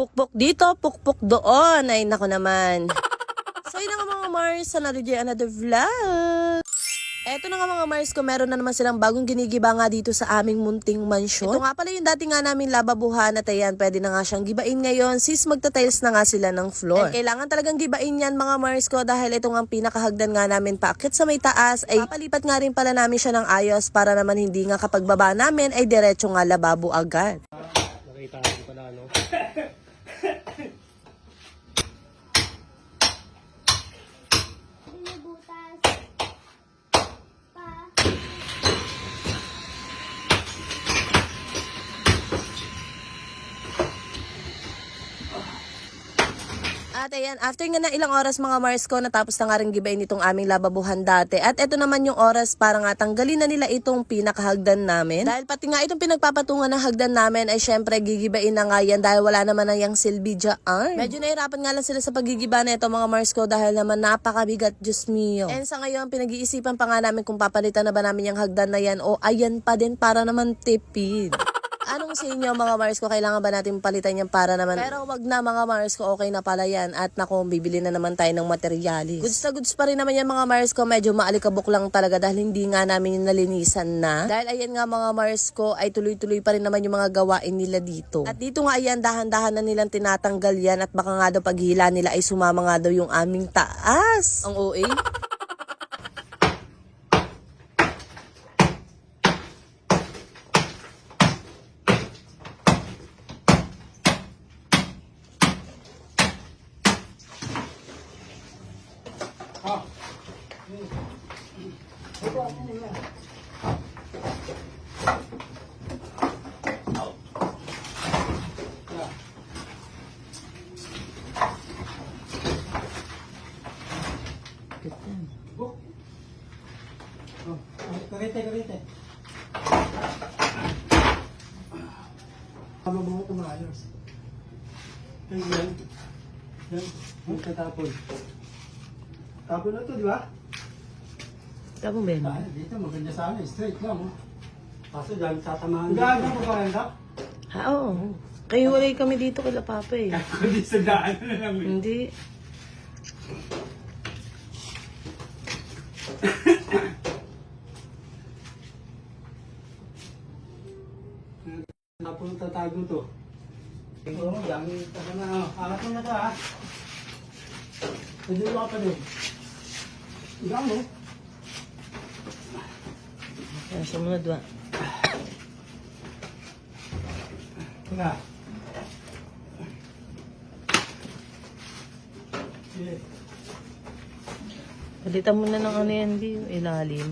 Pukpok dito, pukpok doon. Ay, nako naman. So, yun na nga mga Mars, another vlog. Eto na nga mga Mars ko, meron na naman silang bagong ginigiba nga dito sa aming munting mansyon. Ito nga pala yung dati nga namin lababuhan at ayan, pwede na nga siyang gibain ngayon sis magta-tiles na nga sila ng floor. And kailangan talagang gibain yan mga Mars ko dahil ito nga ang pinakahagdan nga namin paakit sa may taas ay papalipat nga rin pala namin siya ng ayos para naman hindi nga kapag baba namin ay diretso nga lababo agad. Nakita ko pala no. At ayan, after nga na ilang oras mga Mars ko, natapos na nga rin gibain itong aming lababuhan dati. At eto naman yung oras para nga tanggalin na nila itong pinakahagdan namin. Dahil pati nga itong pinagpapatungan ng hagdan namin ay syempre gigibain na nga yan dahil wala naman na yung silbi dyan. Medyo nahirapan nga lang sila sa paggigiba na ito mga Mars ko dahil naman napakabigat, Diyos mio. And sa ngayon, pinag-iisipan pa nga namin kung papalitan na ba namin yung hagdan na yan o ayan pa din para naman tipid. Anong sa inyo mga Mars ko, kailangan ba natin palitan yan para naman? Pero wag na mga Mars ko, okay na pala yan. At naku, bibili na naman tayo ng materialis. Goods na goods pa rin naman yan mga Mars ko. Medyo maalikabok lang talaga dahil hindi nga namin yung nalinisan na. Dahil ayan nga mga Mars ko, ay tuloy-tuloy pa rin naman yung mga gawain nila dito. At dito nga ayan, dahan-dahan na nilang tinatanggal yan. At baka nga daw paghila nila ay sumama nga daw yung aming taas. Ang OA. Karete. Mabuo ko maayos. Yan. Tatapon. Tapon na to, di ba? Tapos ba yan? Dito, maganda sana. Straight lang. Kaso dyan, tatamahan. Gano'n ko pa rin ka? Ha, oo. Kayo walay kami dito kila Papa eh. Hindi sa daan na lang. Hindi. Tapos tatago to. Tingnan mo, dami taga na. Alat mo na to ha. Pwede ka pa din. Ikaw mo. Yan, sumunod ba? Teka. Sige. Palitan mo na ng ano yan, Bi, yung ilalim.